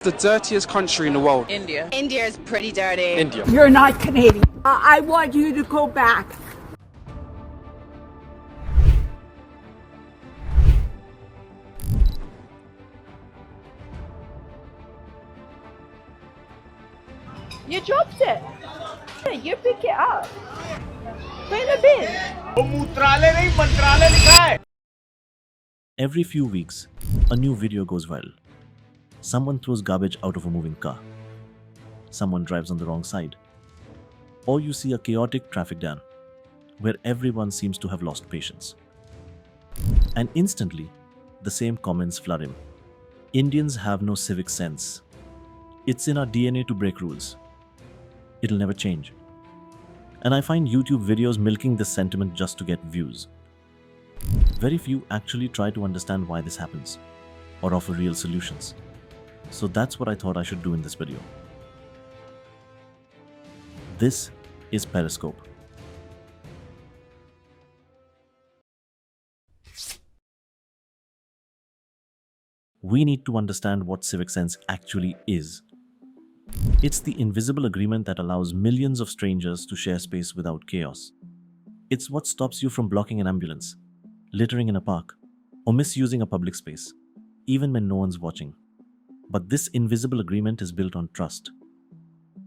The dirtiest country in the world. India. India is pretty dirty. India. You're not Canadian. I want you to go back. You dropped it. You pick it up. Put in the bin. Every few weeks, a new video goes viral. Someone throws garbage out of a moving car. Someone drives on the wrong side. Or you see a chaotic traffic jam where everyone seems to have lost patience. And instantly, the same comments flood in. Indians have no civic sense. It's in our DNA to break rules. It'll never change. And I find YouTube videos milking this sentiment just to get views. Very few actually try to understand why this happens or offer real solutions. So that's what I thought I should do in this video. This is Periscope. We need to understand what civic sense actually is. It's the invisible agreement that allows millions of strangers to share space without chaos. It's what stops you from blocking an ambulance, littering in a park, or misusing a public space, even when no one's watching. But this invisible agreement is built on trust.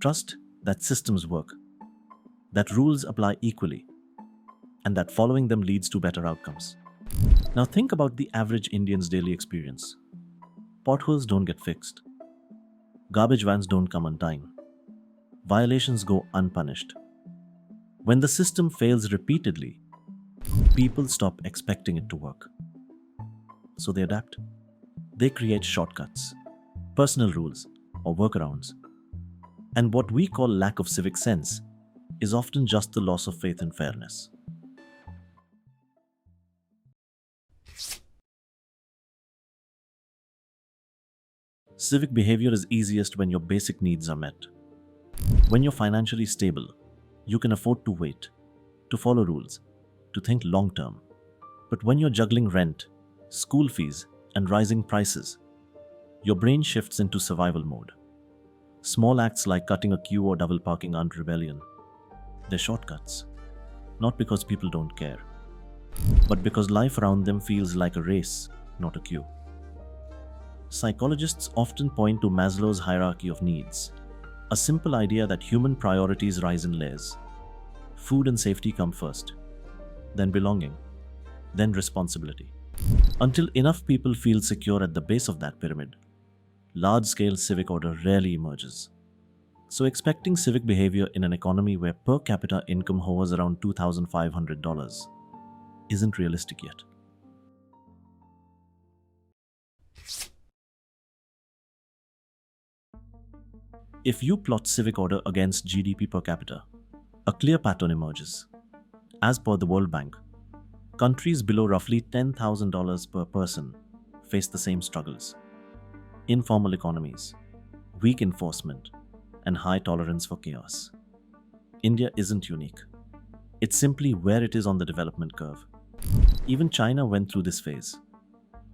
Trust that systems work, that rules apply equally, and that following them leads to better outcomes. Now think about the average Indian's daily experience. Potholes don't get fixed. Garbage vans don't come on time. Violations go unpunished. When the system fails repeatedly, people stop expecting it to work. So they adapt. They create shortcuts, personal rules, or workarounds. And what we call lack of civic sense is often just the loss of faith in fairness. Civic behavior is easiest when your basic needs are met. When you're financially stable, you can afford to wait, to follow rules, to think long term. But when you're juggling rent, school fees, and rising prices, your brain shifts into survival mode. Small acts like cutting a queue or double parking aren't rebellion. They're shortcuts. Not because people don't care, but because life around them feels like a race, not a queue. Psychologists often point to Maslow's hierarchy of needs, a simple idea that human priorities rise in layers. Food and safety come first, then belonging, then responsibility. Until enough people feel secure at the base of that pyramid, large-scale civic order rarely emerges. So expecting civic behavior in an economy where per capita income hovers around $2,500 isn't realistic yet. If you plot civic order against GDP per capita, a clear pattern emerges. As per the World Bank, countries below roughly $10,000 per person face the same struggles. Informal economies, weak enforcement, and high tolerance for chaos. India isn't unique. It's simply where it is on the development curve. Even China went through this phase.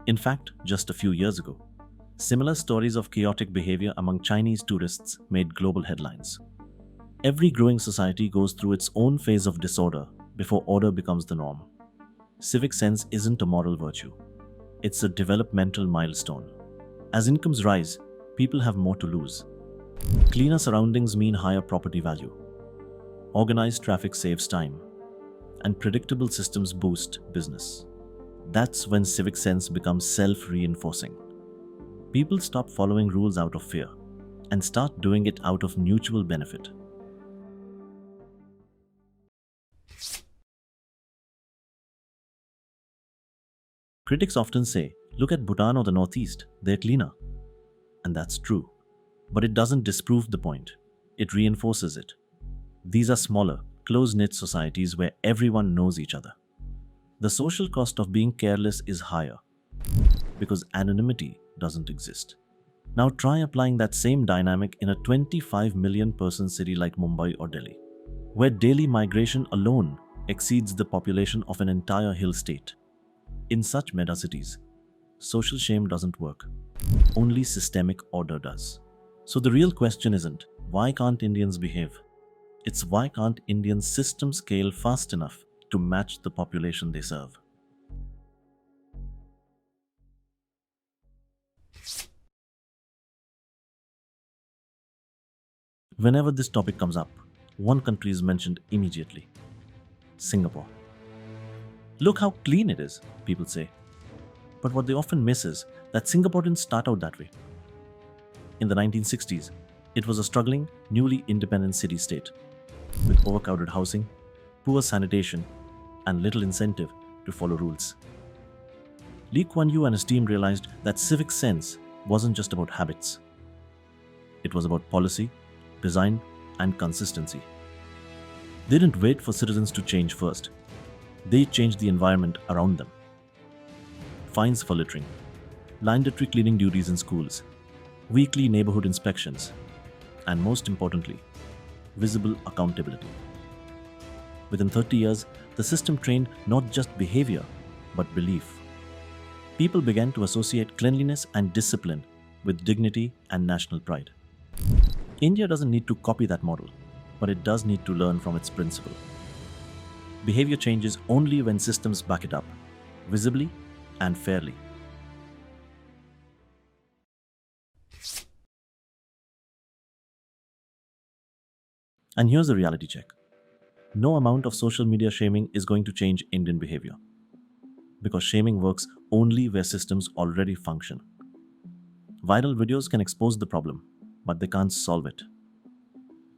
In fact, just a few years ago, similar stories of chaotic behavior among Chinese tourists made global headlines. Every growing society goes through its own phase of disorder before order becomes the norm. Civic sense isn't a moral virtue. It's a developmental milestone. As incomes rise, people have more to lose. Cleaner surroundings mean higher property value. Organized traffic saves time. And predictable systems boost business. That's when civic sense becomes self-reinforcing. People stop following rules out of fear and start doing it out of mutual benefit. Critics often say, look at Bhutan or the Northeast, they're cleaner. And that's true. But it doesn't disprove the point. It reinforces it. These are smaller, close-knit societies where everyone knows each other. The social cost of being careless is higher because anonymity doesn't exist. Now try applying that same dynamic in a 25 million person city like Mumbai or Delhi, where daily migration alone exceeds the population of an entire hill state. In such megacities, social shame doesn't work. Only systemic order does. So the real question isn't, why can't Indians behave? It's why can't Indian systems scale fast enough to match the population they serve? Whenever this topic comes up, one country is mentioned immediately: Singapore. Look how clean it is, people say. But what they often miss is that Singapore didn't start out that way. In the 1960s, it was a struggling, newly independent city-state with overcrowded housing, poor sanitation, and little incentive to follow rules. Lee Kuan Yew and his team realized that civic sense wasn't just about habits. It was about policy, design, and consistency. They didn't wait for citizens to change first. They changed the environment around them. Fines for littering, mandatory cleaning duties in schools, weekly neighborhood inspections, and most importantly, visible accountability. Within 30 years, the system trained not just behavior, but belief. People began to associate cleanliness and discipline with dignity and national pride. India doesn't need to copy that model, but it does need to learn from its principle. Behavior changes only when systems back it up, visibly and fairly. And here's the reality check. No amount of social media shaming is going to change Indian behavior, because shaming works only where systems already function. Viral videos can expose the problem, but they can't solve it.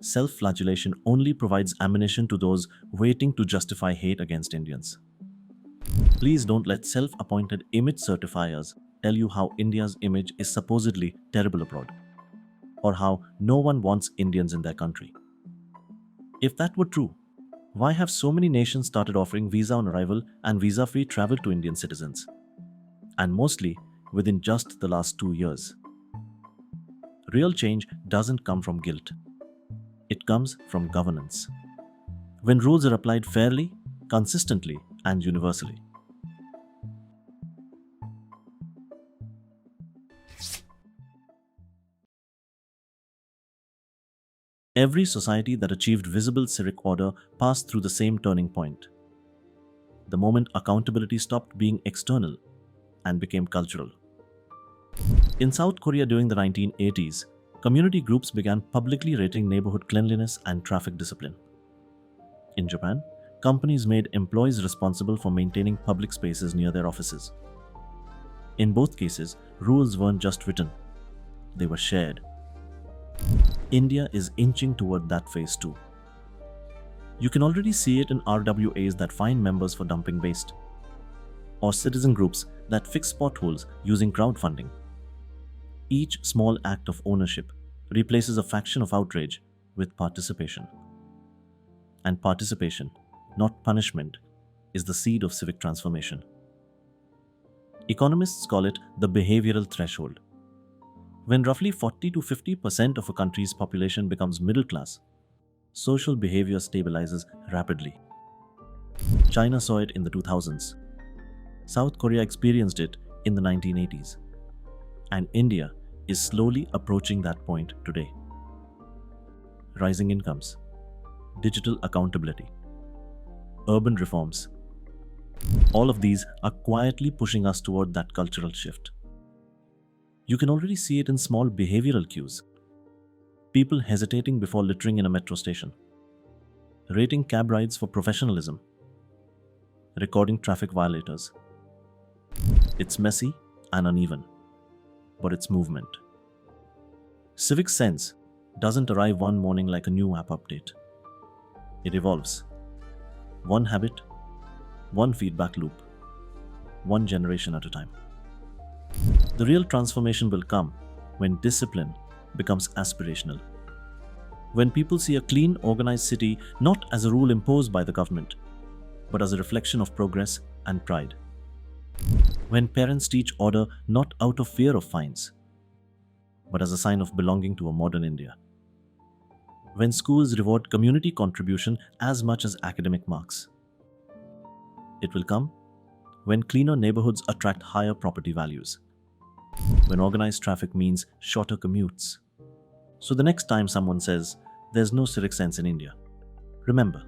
Self-flagellation only provides ammunition to those waiting to justify hate against Indians. Please don't let self-appointed image certifiers tell you how India's image is supposedly terrible abroad, or how no one wants Indians in their country. If that were true, why have so many nations started offering visa on arrival and visa-free travel to Indian citizens? And mostly within just the last 2 years. Real change doesn't come from guilt. It comes from governance. When rules are applied fairly, consistently, and universally. Every society that achieved visible civic order passed through the same turning point. The moment accountability stopped being external and became cultural. In South Korea during the 1980s, community groups began publicly rating neighborhood cleanliness and traffic discipline. In Japan, companies made employees responsible for maintaining public spaces near their offices. In both cases, rules weren't just written, they were shared. India is inching toward that phase too. You can already see it in RWAs that fine members for dumping waste, or citizen groups that fix potholes using crowdfunding. Each small act of ownership replaces a fraction of outrage with participation. And participation, not punishment, is the seed of civic transformation. Economists call it the behavioral threshold. When roughly 40 to 50% of a country's population becomes middle class, social behavior stabilizes rapidly. China saw it in the 2000s. South Korea experienced it in the 1980s. And India is slowly approaching that point today. Rising incomes, digital accountability, urban reforms. All of these are quietly pushing us toward that cultural shift. You can already see it in small behavioral cues. People hesitating before littering in a metro station, rating cab rides for professionalism, recording traffic violators. It's messy and uneven, but it's movement. Civic sense doesn't arrive one morning like a new app update. It evolves. One habit, one feedback loop, one generation at a time. The real transformation will come when discipline becomes aspirational. When people see a clean, organized city not as a rule imposed by the government, but as a reflection of progress and pride. When parents teach order not out of fear of fines, but as a sign of belonging to a modern India. When schools reward community contribution as much as academic marks. It will come when cleaner neighborhoods attract higher property values, when organized traffic means shorter commutes. So the next time someone says, "There's no civic sense in India," remember,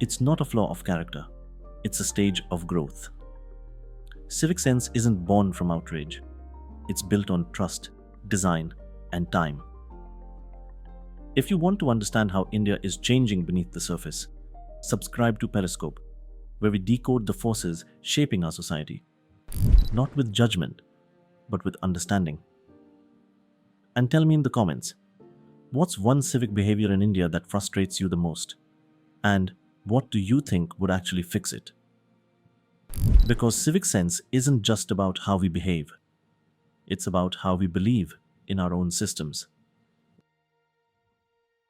it's not a flaw of character, it's a stage of growth. Civic sense isn't born from outrage. It's built on trust, design, and time. If you want to understand how India is changing beneath the surface, subscribe to Periscope, where we decode the forces shaping our society, not with judgment, but with understanding. And tell me in the comments, what's one civic behavior in India that frustrates you the most? And what do you think would actually fix it? Because civic sense isn't just about how we behave. It's about how we believe in our own systems.